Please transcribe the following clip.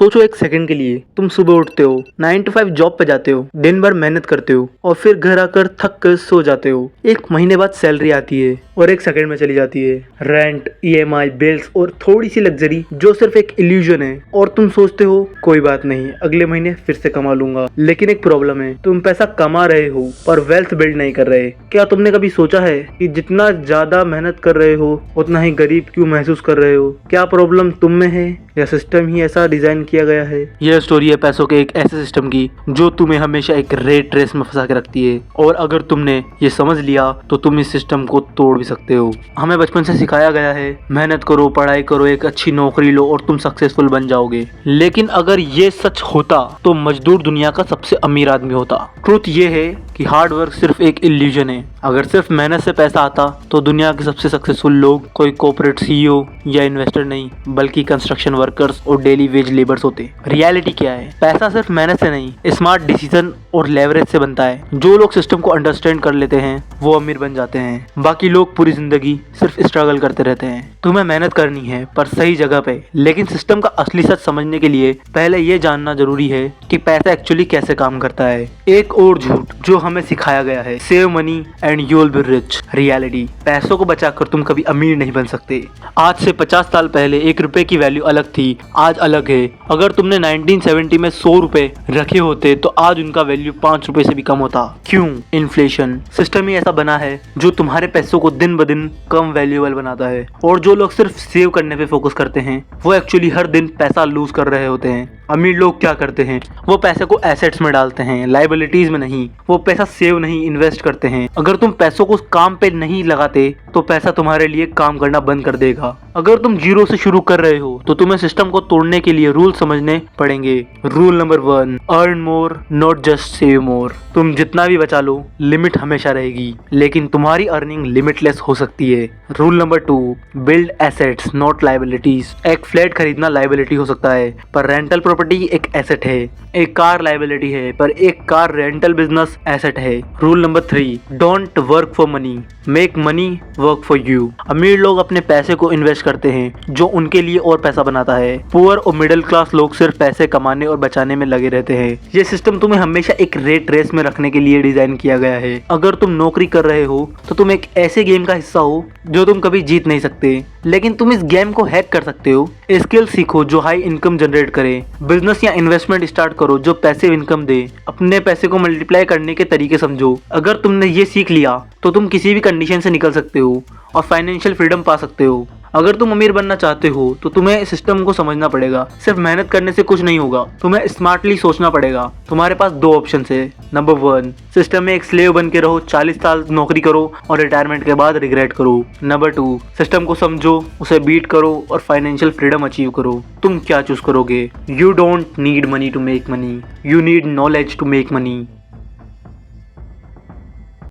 सोचो एक सेकंड के लिए, तुम सुबह उठते हो, 9 to 5 जॉब पे जाते हो, दिन भर मेहनत करते हो और फिर घर आकर थक कर सो जाते हो। एक महीने बाद सैलरी आती है और एक सेकंड में चली जाती है। रेंट, ईएमआई, बिल्स और थोड़ी सी लग्जरी जो सिर्फ एक इल्यूजन है। और तुम सोचते हो कोई बात नहीं, अगले महीने फिर से कमा लूंगा। लेकिन एक प्रॉब्लम है, तुम पैसा कमा रहे हो पर वेल्थ बिल्ड नहीं कर रहे। क्या तुमने कभी सोचा है कि जितना ज्यादा मेहनत कर रहे हो उतना ही गरीब क्यों महसूस कर रहे हो? क्या प्रॉब्लम तुम में है या सिस्टम ही ऐसा डिजाइन किया गया है? यह स्टोरी है पैसों के एक ऐसे सिस्टम की जो तुम्हें हमेशा एक रेट रेस में फंसा के रखती है। और अगर तुमने ये समझ लिया तो तुम इस सिस्टम को तोड़ भी सकते हो। हमें बचपन से सिखाया गया है मेहनत करो, पढ़ाई करो, एक अच्छी नौकरी लो और तुम सक्सेसफुल बन जाओगे। लेकिन अगर ये सच होता तो मजदूर दुनिया का सबसे अमीर आदमी होता। ट्रुथ ये है कि हार्ड वर्क सिर्फ एक इल्यूजन है। अगर सिर्फ मेहनत से पैसा आता तो दुनिया के सबसे सक्सेसफुल लोग कोई कॉर्पोरेट सीईओ या इन्वेस्टर नहीं बल्कि कंस्ट्रक्शन वर्कर्स और डेली वेज लेबर्स होते। रियलिटी क्या है? पैसा सिर्फ मेहनत से नहीं, स्मार्ट डिसीजन और लेवरेज से बनता है। जो लोग सिस्टम को अंडरस्टैंड कर लेते हैं वो अमीर बन जाते हैं। बाकी लोग पूरी जिंदगी सिर्फ स्ट्रगल करते रहते हैं। तुम्हें मेहनत करनी है पर सही जगह पे। लेकिन सिस्टम का असली सच समझने के लिए पहले ये जानना जरूरी है कि पैसा एक्चुअली कैसे काम करता है। एक और झूठ जो हमें सिखाया गया है, save money and you will be rich. Reality, पैसों को बचाकर तुम कभी अमीर नहीं बन सकते। आज से 50 साल पहले 1 रुपए की वैल्यू अलग थी, आज अलग है। अगर तुमने 1970 में 100 रुपए रखे होते तो आज उनका वैल्यू 5 रुपए से भी कम होता। क्यों? इन्फ्लेशन। सिस्टम ही ऐसा बना है जो तुम्हारे पैसों को दिन ब दिन कम वैल्यूएबल बनाता है। और जो लोग सिर्फ सेव करने पे फोकस करते हैं वो एक्चुअली हर दिन पैसा लूज कर रहे होते हैं। अमीर लोग क्या करते हैं? वो पैसे को एसेट्स में डालते हैं, लाइबिलिटीज में नहीं। वो पैसा सेव नहीं, इन्वेस्ट करते हैं। अगर तुम पैसों को काम पे नहीं लगाते तो पैसा तुम्हारे लिए काम करना बंद कर देगा। अगर तुम जीरो से शुरू कर रहे हो तो तुम्हें सिस्टम को तोड़ने के लिए रूल समझने पड़ेंगे। Rule number 1, earn more not just save मोर। तुम जितना भी बचा लो लिमिट हमेशा रहेगी, लेकिन तुम्हारी अर्निंग लिमिटलेस हो सकती है। Rule number 2, build assets not liabilities. एक फ्लैट खरीदना लाइबिलिटी हो सकता है पर रेंटल प्रॉपर्टी एक एसेट है। एक कार लाइबिलिटी है पर एक कार रेंटल बिजनेस एसेट है। Rule number 3, don't work for money, make money work for you. अमीर लोग अपने पैसे को इन्वेस्ट करते हैं जो उनके लिए और पैसा बनाता है। पुअर और मिडिल क्लास लोग सिर्फ पैसे कमाने और बचाने में लगे रहते हैं। ये सिस्टम तुम्हें हमेशा एक रेट रेस में रखने के लिए डिजाइन किया गया है। अगर तुम नौकरी कर रहे हो तो तुम एक ऐसे गेम का हिस्सा हो जो तुम कभी जीत नहीं सकते, लेकिन तुम इस गेम को हैक कर सकते हो। स्किल सीखो जो हाई इनकम जनरेट करे। बिजनेस या इन्वेस्टमेंट स्टार्ट करो जो पैसिव इनकम दे। अपने पैसे को मल्टीप्लाई करने के तरीके समझो। अगर तुमने ये सीख लिया तो तुम किसी भी कंडीशन से निकल सकते हो और फाइनेंशियल फ्रीडम पा सकते हो। अगर तुम अमीर बनना चाहते हो तो तुम्हें सिस्टम को समझना पड़ेगा। सिर्फ मेहनत करने से कुछ नहीं होगा, तुम्हें स्मार्टली सोचना पड़ेगा। तुम्हारे पास 2 ऑप्शन है। नंबर 1, सिस्टम में एक स्लेव बन के रहो, 40 साल नौकरी करो और रिटायरमेंट के बाद रिग्रेट करो। नंबर 2, सिस्टम को समझो, उसे बीट करो और फाइनेंशियल फ्रीडम अचीव करो। तुम क्या चूज करोगे? You don't need money to make money, you need knowledge to make money.